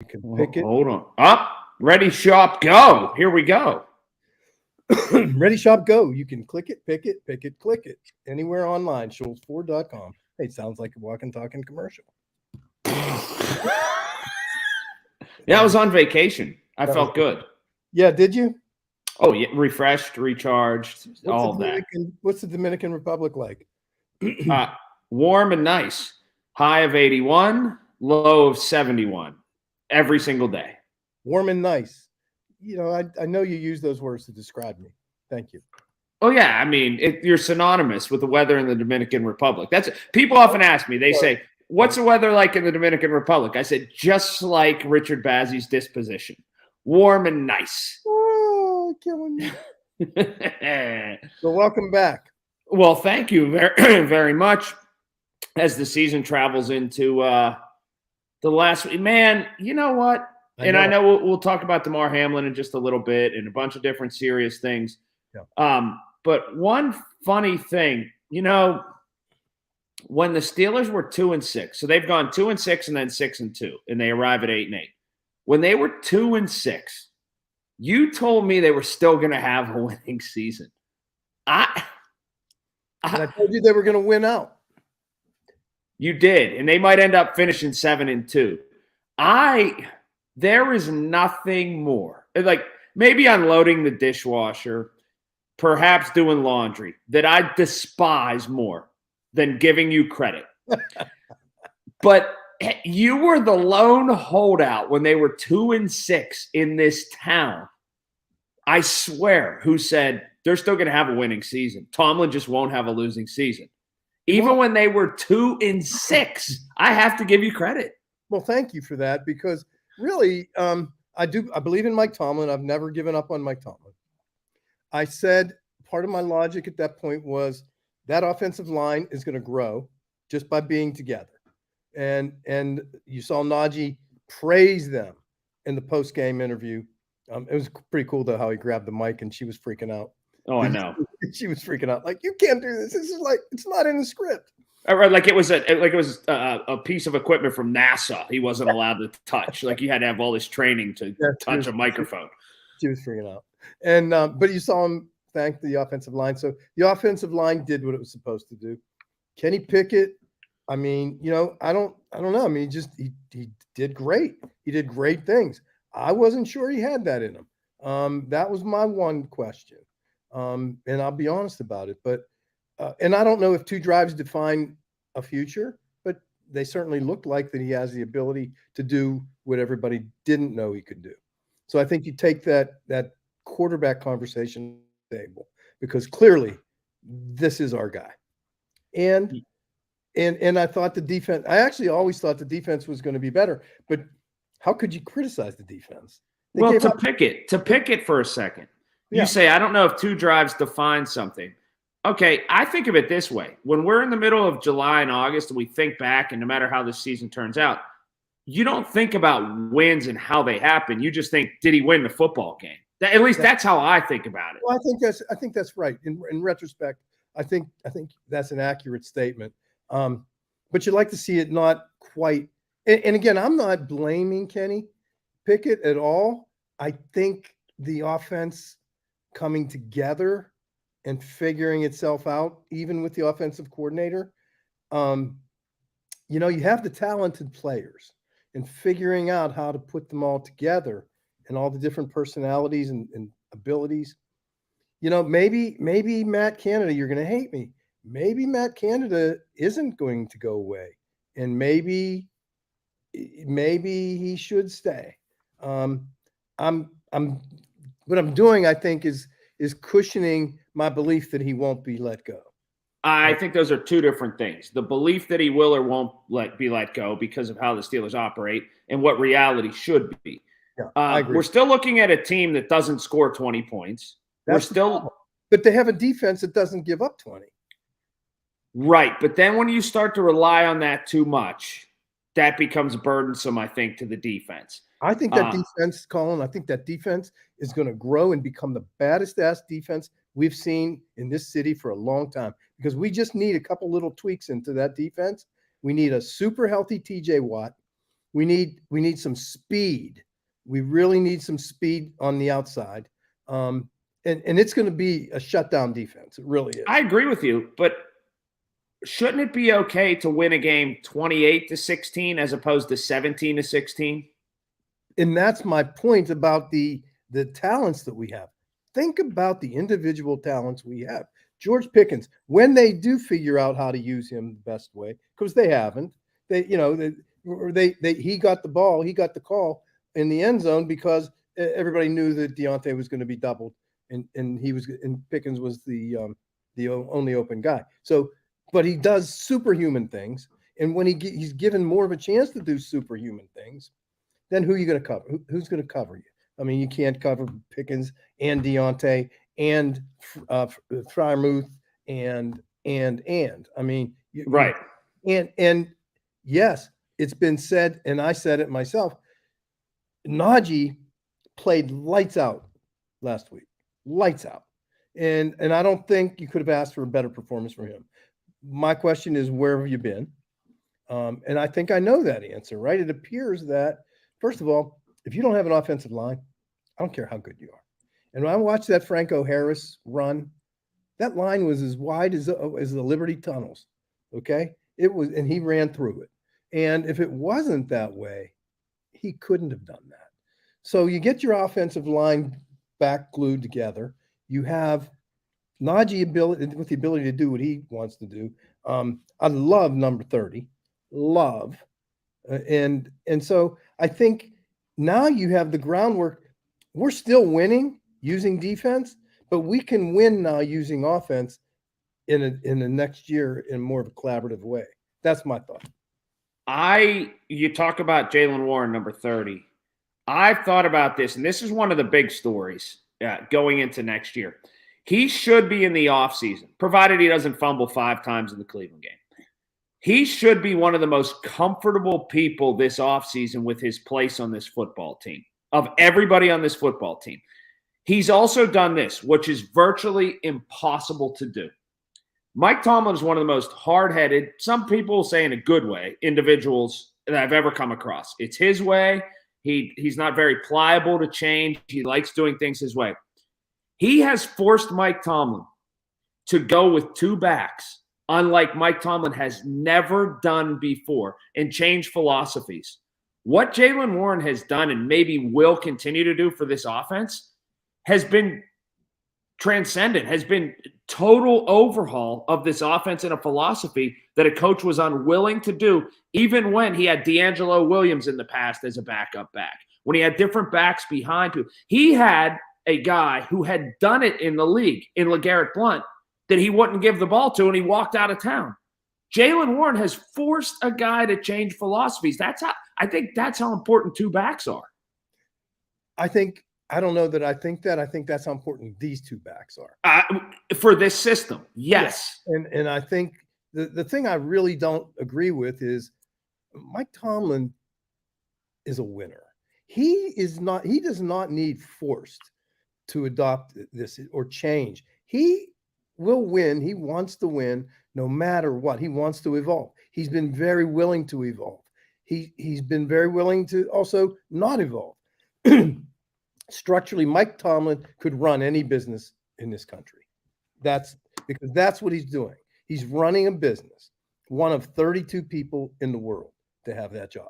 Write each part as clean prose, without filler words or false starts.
You can pick it. Hold on. Up, ready, shop, go. Here we go. Ready, shop, go. You can click it, pick it, click it. Anywhere online, schultzford.com. Hey, it sounds like a walking, talking commercial. Yeah, I was on vacation. I felt good. Yeah, did you? Oh, yeah, refreshed, recharged, all of that. What's the Dominican Republic like? Warm and nice. High of 81, low of 71 every single day. Warm and nice. I know you use those words to describe me. Thank you. Oh yeah, I mean you're synonymous with the weather in the Dominican Republic. That's people often ask me. They say, "What's the weather like in the Dominican Republic?" I said, "Just like Richard Bazzy's disposition, warm and nice." Oh, killing me. So welcome back. Well, thank you very very much. As the season travels into the last week, man, you know what? I know we'll talk about DeMar Hamlin in just a little bit and a bunch of different serious things. Yeah. But one funny thing, when the Steelers were 2-6, so they've gone 2-6 and then 6-2, and they arrive at 8-8. When they were 2-6, you told me they were still going to have a winning season. I told you they were going to win out. You did, and they might end up finishing 7-2. There is nothing more, like maybe unloading the dishwasher, perhaps doing laundry, that I despise more than giving you credit. But you were the lone holdout when they were 2-6 in this town, I swear, who said they're still going to have a winning season. Tomlin just won't have a losing season. Even when they were 2-6, I have to give you credit. Well, thank you for that, because really, I believe in Mike Tomlin. I've never given up on Mike Tomlin. I said part of my logic at that point was that offensive line is going to grow just by being together. And you saw Najee praise them in the post-game interview. It was pretty cool, though, how he grabbed the mic and she was freaking out. Oh, I know. She was freaking out. Like, you can't do this. This is like, it's not in the script. Like it was a piece of equipment from NASA. He wasn't allowed to touch. Like, he had to have all this training to touch a microphone. She was freaking out. And but you saw him thank the offensive line. So the offensive line did what it was supposed to do. Kenny Pickett, I mean, I don't know. I mean, he did great. He did great things. I wasn't sure he had that in him. That was my one question. And I'll be honest about it. But and I don't know if 2 drives define a future, but they certainly look like that he has the ability to do what everybody didn't know he could do. So I think you take that quarterback conversation table, because clearly this is our guy. And I thought the defense, I actually always thought the defense was going to be better, but how could you criticize the defense? Well, to pick it for a second, you say, I don't know if 2 drives define something. Okay, I think of it this way. When we're in the middle of July and August and we think back, and no matter how this season turns out, you don't think about wins and how they happen. You just think, did he win the football game? At least that's how I think about it. Well, I think that's right. In retrospect, I think that's an accurate statement. But you'd like to see it not quite. And again, I'm not blaming Kenny Pickett at all. I think the offense coming together and figuring itself out, even with the offensive coordinator, you have the talented players, and figuring out how to put them all together and all the different personalities and abilities. Maybe Matt Canada, you're going to hate me. Maybe Matt Canada isn't going to go away, and maybe he should stay. What I'm doing, I think, is cushioning my belief that he won't be let go. I think those are 2 different things. The belief that he will or won't be let go because of how the Steelers operate and what reality should be. Yeah, I agree. We're still looking at a team that doesn't score 20 points. But they have a defense that doesn't give up 20. Right. But then when you start to rely on that too much, that becomes burdensome, I think, to the defense. I think that defense, Colin, I think that defense is going to grow and become the baddest ass defense we've seen in this city for a long time, because we just need a couple little tweaks into that defense. We need a super healthy TJ Watt. We need some speed. We really need some speed on the outside. And it's going to be a shutdown defense. It really is. I agree with you, but shouldn't it be okay to win a game 28-16 as opposed to 17-16? And that's my point about the talents that we have. Think about the individual talents we have. George Pickens, when they do figure out how to use him the best way, because they haven't, he got the ball, he got the call in the end zone because everybody knew that Deontay was going to be doubled, and Pickens was the only open guy. So, but he does superhuman things, and when he's given more of a chance to do superhuman things, then who are you going to cover? Who's going to cover you? I mean, you can't cover Pickens and Deontay and Freiermuth and. I mean, right. And yes, it's been said, and I said it myself. Najee played lights out last week, lights out, and I don't think you could have asked for a better performance from him. My question is, where have you been? And I think I know that answer, right? It appears that, first of all, if you don't have an offensive line, I don't care how good you are. And when I watched that Franco Harris run, that line was as wide as the Liberty tunnels. Okay, it was, and he ran through it. And if it wasn't that way, he couldn't have done that. So you get your offensive line back glued together. You have Najee with the ability to do what he wants to do. I love number 30, and so I think now you have the groundwork. We're still winning using defense, but we can win now using offense in the next year in more of a collaborative way. That's my thought. You talk about Jaylen Warren, number 30. I've thought about this, and this is one of the big stories going into next year. He should be in the offseason, provided he doesn't fumble 5 times in the Cleveland game. He should be one of the most comfortable people this offseason with his place on this football team, of everybody on this football team. He's also done this, which is virtually impossible to do. Mike Tomlin is one of the most hard-headed, some people say in a good way, individuals that I've ever come across. It's his way. He's not very pliable to change. He likes doing things his way. He has forced Mike Tomlin to go with 2 backs, unlike Mike Tomlin has never done before, and change philosophies. What Jaylen Warren has done and maybe will continue to do for this offense has been transcendent, has been total overhaul of this offense and a philosophy that a coach was unwilling to do, even when he had D'Angelo Williams in the past as a backup back, when he had different backs behind him. He had a guy who had done it in the league, in LeGarrette Blount, that he wouldn't give the ball to, and he walked out of town. Jaylen Warren has forced a guy to change philosophies. I think that's how important 2 backs are. I don't know that I think that. I think that's how important these 2 backs are. For this system, yes. Yeah. And I think the thing I really don't agree with is Mike Tomlin is a winner. He does not need forced to adopt this or change. He will win. He wants to win no matter what. He wants to evolve. He's been very willing to evolve. He's been very willing to also not evolve. Structurally, Mike Tomlin could run any business in this country. That's because that's what he's doing. He's running a business, one of 32 people in the world to have that job.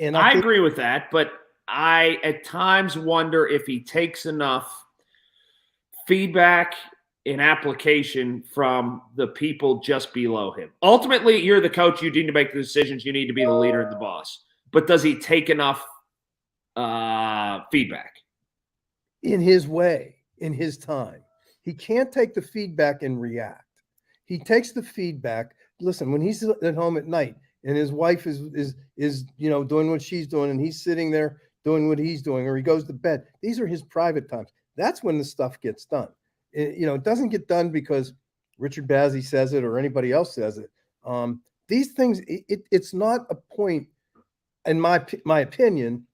And I agree with that, but I at times wonder if he takes enough feedback and application from the people just below him. Ultimately, you're the coach. You need to make the decisions. You need to be the leader and the boss. But does he take enough feedback? In his way, in his time. He can't take the feedback and react. He takes the feedback. Listen, when he's at home at night and his wife is doing what she's doing and he's sitting there doing what he's doing, or he goes to bed, these are his private times. That's when the stuff gets done. It doesn't get done because Richard Bazzy says it or anybody else says it. These things, it's not a point, in my opinion,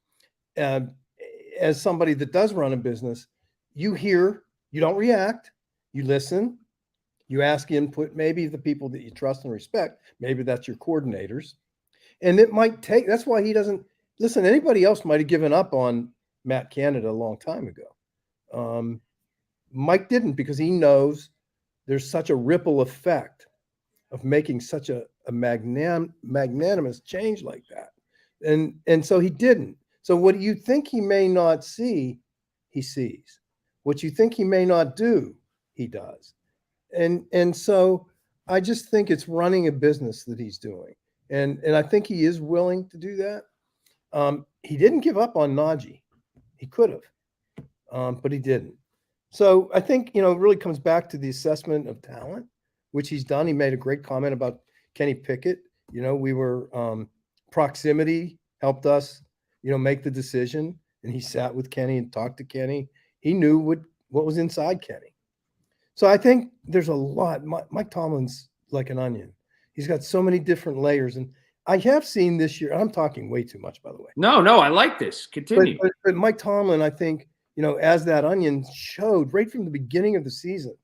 as somebody that does run a business, you hear, you don't react, you listen, you ask input, maybe the people that you trust and respect, maybe that's your coordinators, And it might take, that's why he doesn't listen. Anybody else might have given up on Matt Canada a long time ago. Mike didn't, because he knows there's such a ripple effect of making such a magnanimous change like that. And so he didn't. So what you think he may not see, he sees. What you think he may not do, he does. And so I just think it's running a business that he's doing. And I think he is willing to do that. He didn't give up on Najee. He could have, but he didn't. So I think, it really comes back to the assessment of talent, which he's done. He made a great comment about Kenny Pickett. We were proximity helped us, make the decision. And he sat with Kenny and talked to Kenny. He knew what was inside Kenny. So I think there's a lot. Mike Tomlin's like an onion. He's got so many different layers. And I have seen this year, I'm talking way too much, by the way. No, I like this. Continue. But Mike Tomlin, I think, as that onion showed right from the beginning of the season,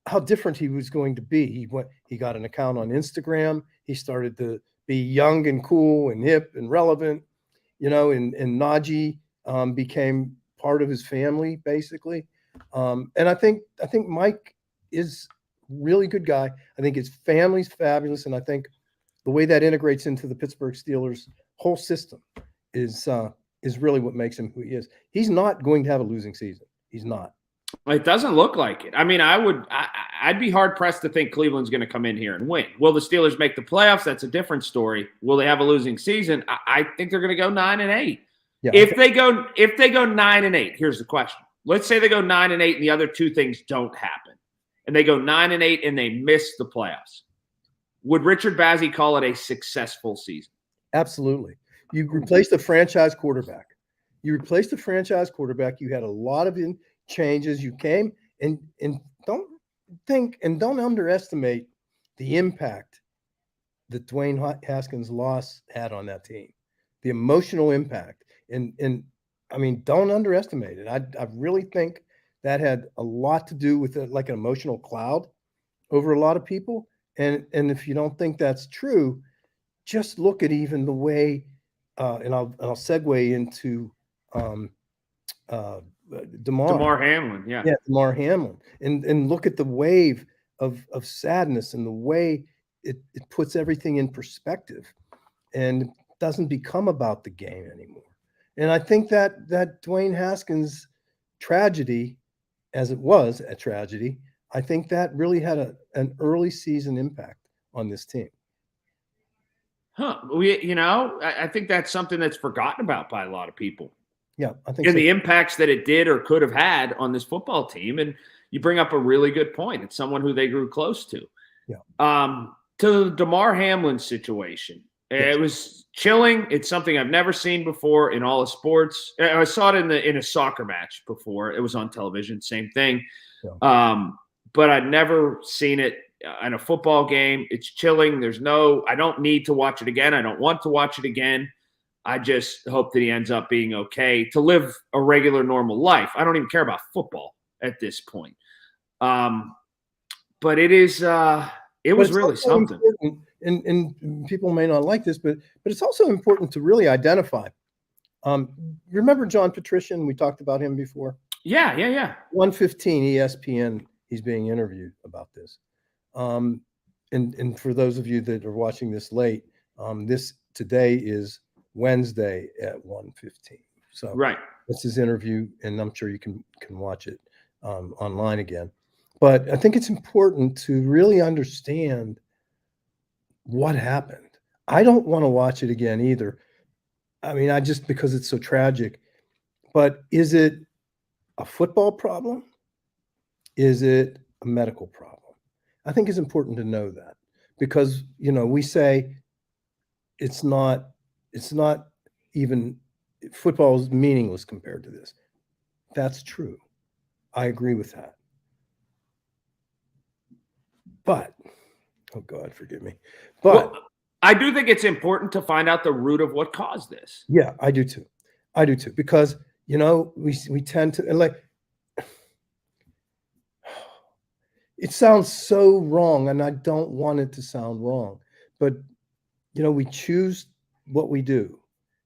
how different he was going to be. He got an account on Instagram. He started to be young and cool and hip and relevant, and Najee became part of his family, basically. And I think Mike is really good guy. I think his family's fabulous. And I think the way that integrates into the Pittsburgh Steelers whole system is really what makes him who he is. He's not going to have a losing season. He's not. It doesn't look like it. I mean, I'd be hard pressed to think Cleveland's going to come in here and win. Will the Steelers make the playoffs? That's a different story. Will they have a losing season? I think they're going to go 9-8. Yeah, if they go 9-8, here's the question. Let's say they go 9-8 and the other two things don't happen, and they go 9-8 and they miss the playoffs. Would Richard Bazzy call it a successful season? Absolutely. You replaced a franchise quarterback. You had a lot of changes. You came and don't underestimate the impact that Dwayne Haskins' loss had on that team, the emotional impact. And I mean, don't underestimate it. I really think that had a lot to do with like an emotional cloud over a lot of people. And if you don't think that's true, just look at even the way, and I'll segue into Damar Hamlin, yeah, Damar Hamlin, and look at the wave of sadness and the way it puts everything in perspective, and doesn't become about the game anymore. And I think that Dwayne Haskins tragedy, as it was a tragedy, I think that really had an early season impact on this team. I think that's something that's forgotten about by a lot of people. Yeah, I think and the impacts that it did or could have had on this football team. And you bring up a really good point. It's someone who they grew close to. Yeah. To the Damar Hamlin situation, it was chilling. It's something I've never seen before in all of sports. I saw it in a soccer match before. It was on television, same thing. Yeah. But I'd never seen it in a football game. It's chilling. I don't need to watch it again. I don't want to watch it again. I just hope that he ends up being okay to live a regular, normal life. I don't even care about football at this point. But it is, it was really something. And people may not like this, but it's also important to really identify. Remember John Patrician? We talked about him before. Yeah. 115 ESPN. He's being interviewed about this. And for those of you that are watching this late, this today is Wednesday at 1:15. So right. This is interview, and I'm sure you can watch it online again. But I think it's important to really understand what happened. I don't want to watch it again either. I mean, because it's so tragic. But is it a football problem? Is it a medical problem? I think it's important to know that, because, we say it's not even, football is meaningless compared to this. That's true. I agree with that. But, oh God, forgive me. But I do think it's important to find out the root of what caused this. Yeah, I do too. Because, we tend to, and like, it sounds so wrong, and I don't want it to sound wrong, but we choose what we do,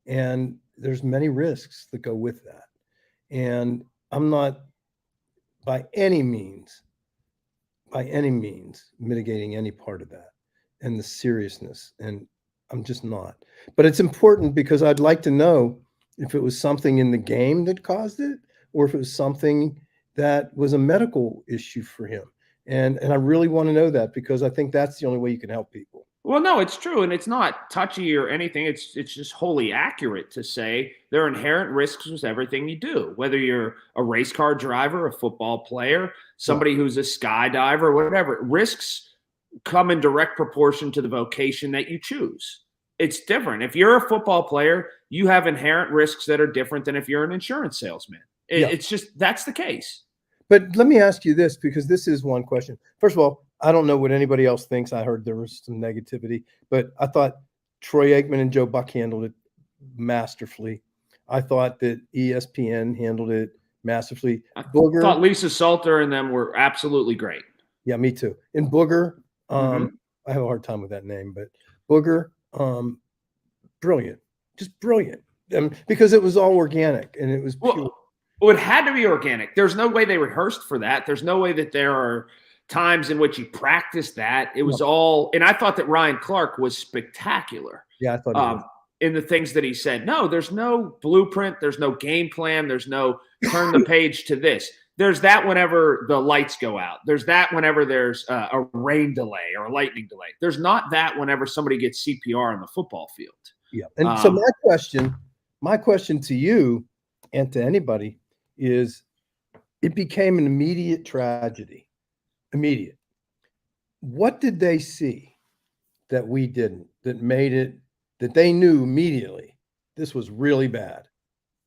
and there's many risks that go with that. And I'm not by any means, mitigating any part of that and the seriousness. And I'm just not. But it's important because I'd like to know if it was something in the game that caused it or if it was something that was a medical issue for him. And I really want to know that because I think that's the only way you can help people. Well, no, it's true, and it's not touchy or anything. It's just wholly accurate to say there are inherent risks with everything you do. Whether you're a race car driver, a football player, somebody who's a skydiver, whatever, risks come in direct proportion to the vocation that you choose. It's different. If you're a football player, you have inherent risks that are different than if you're an insurance salesman. Yeah. It's just that's the case. But let me ask you this, because this is one question. First of all, I don't know what anybody else thinks. I heard there was some negativity, but I thought Troy Aikman and Joe Buck handled it masterfully. I thought that ESPN handled it masterfully. I Booger, thought Lisa Salter and them were absolutely great. yeah, me too. And Booger, Mhm. I have a hard time with that name, but Booger, brilliant, just brilliant. Because it was all organic and it was pure. Well, it had to be organic. There's no way they rehearsed for that. There's no way that there are times in which you practice that. It was all, and I thought that Ryan Clark was spectacular. Yeah, I thought he was. In the things that he said. No, there's no blueprint. There's no game plan. There's no turn the page to this. There's that whenever the lights go out. There's that whenever there's a rain delay or a lightning delay. There's not that whenever somebody gets CPR on the football field. Yeah. And so my question to you and to anybody is it became an immediate tragedy. Immediate. What did they see that we didn't, that made it, that they knew immediately this was really bad?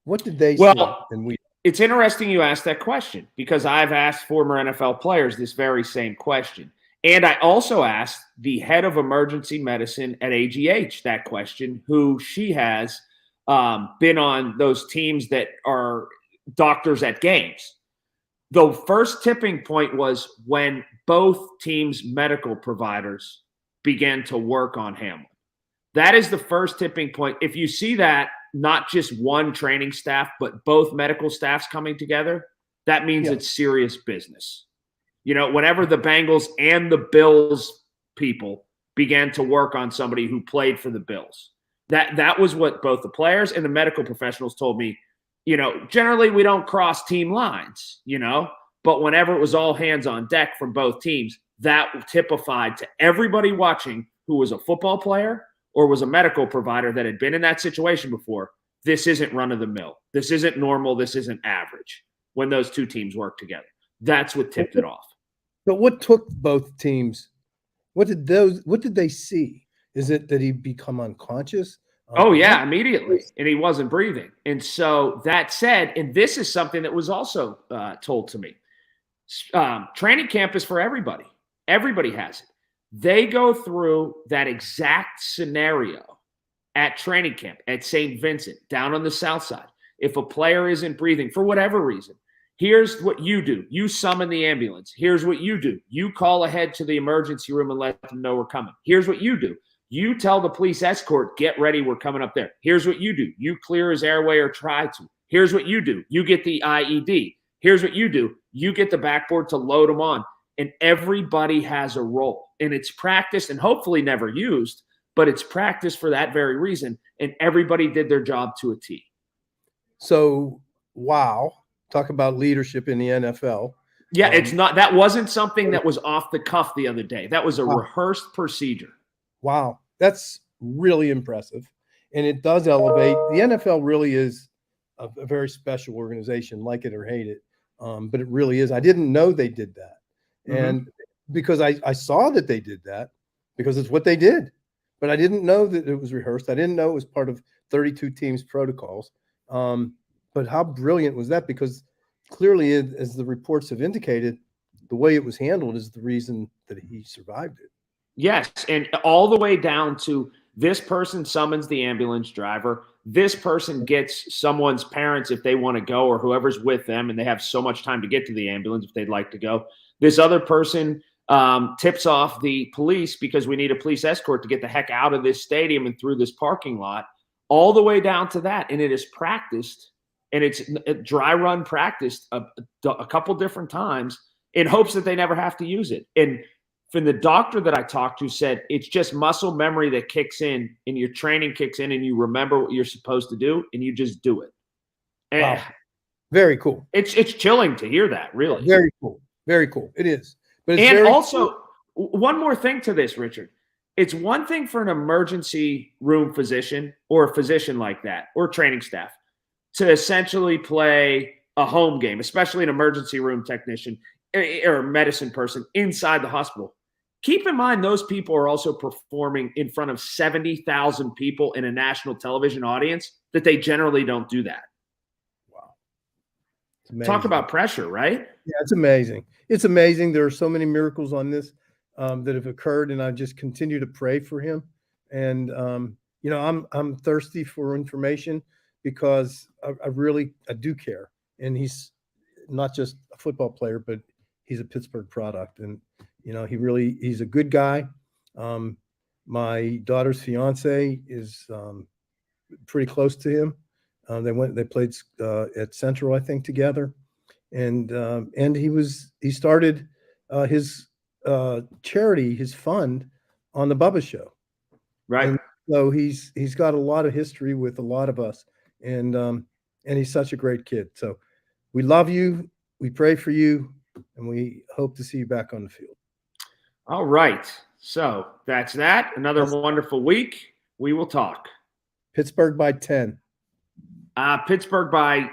What did they see and we? It's interesting you asked that question because I've asked former NFL players this very same question. And I also asked the head of emergency medicine at AGH that question, who she has been on those teams that are doctors at games. The first tipping point was when both teams' medical providers began to work on Hamlin. That is the first tipping point. If you see that, not just one training staff, but both medical staffs coming together, that means it's serious business. Whenever the Bengals and the Bills people began to work on somebody who played for the Bills, that was what both the players and the medical professionals told me. Generally we don't cross team lines, but whenever it was all hands on deck from both teams, that typified to everybody watching who was a football player or was a medical provider that had been in that situation before. This isn't run of the mill. This isn't normal. This isn't average when those two teams work together. That's what tipped it off. But what took both teams? What did they see? Is it that he become unconscious? Oh, yeah, immediately. And he wasn't breathing. And so that said, and this is something that was also told to me, training camp is for everybody. Everybody has it. They go through that exact scenario at training camp at St. Vincent, down on the south side. If a player isn't breathing for whatever reason, here's what you do. You summon the ambulance. Here's what you do. You call ahead to the emergency room and let them know we're coming. Here's what you do. You tell the police escort, get ready, we're coming up there. Here's what you do. You clear his airway or try to. Here's what you do. You get the IED. Here's what you do. You get the backboard to load them on. And everybody has a role. And it's practiced and hopefully never used, but it's practiced for that very reason. And everybody did their job to a T. So, wow. Talk about leadership in the NFL. Yeah, that wasn't something that was off the cuff the other day. That was a rehearsed procedure. Wow. That's really impressive. And it does elevate. The NFL really is a very special organization, like it or hate it. But it really is. I didn't know they did that. And because I saw that they did that because it's what they did, but I didn't know that it was rehearsed. I didn't know it was part of 32 teams protocols. But how brilliant was that? Because clearly, as the reports have indicated, the way it was handled is the reason that he survived it. Yes. And all the way down to this person summons the ambulance driver. This person gets someone's parents if they want to go or whoever's with them, and they have so much time to get to the ambulance if they'd like to go. This other person tips off the police because we need a police escort to get the heck out of this stadium and through this parking lot, all the way down to that. And it is practiced, and it's a dry run practiced a couple different times in hopes that they never have to use it. And from the doctor that I talked to said it's just muscle memory that kicks in, and your training kicks in, and you remember what you're supposed to do, and you just do it. And Wow. Very cool. it's chilling to hear that, really. Very cool. Very cool. It is. But it's And very also, one more thing to this, Richard. It's one thing for an emergency room physician or a physician like that, or training staff, to essentially play a home game, especially an emergency room technician or a medicine person inside the hospital. Keep in mind, those people are also performing in front of 70,000 people in a national television audience that they generally don't do that. wow. Talk about pressure, right? Yeah, it's amazing. It's amazing. There are so many miracles on this that have occurred, and I just continue to pray for him. And I'm thirsty for information because I do care. And he's not just a football player, but he's a Pittsburgh product, and he's a good guy. My daughter's fiance is pretty close to him. They played at Central, I think, together, and he started his charity, his fund, on the Bubba Show, Right. and so he's got a lot of history with a lot of us, and he's such a great kid. So we love you, we pray for you, and we hope to see you back on the field. All right. So that's that. Another wonderful week. We will talk. Pittsburgh by 10. Pittsburgh by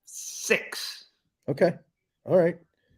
6. Okay. All right.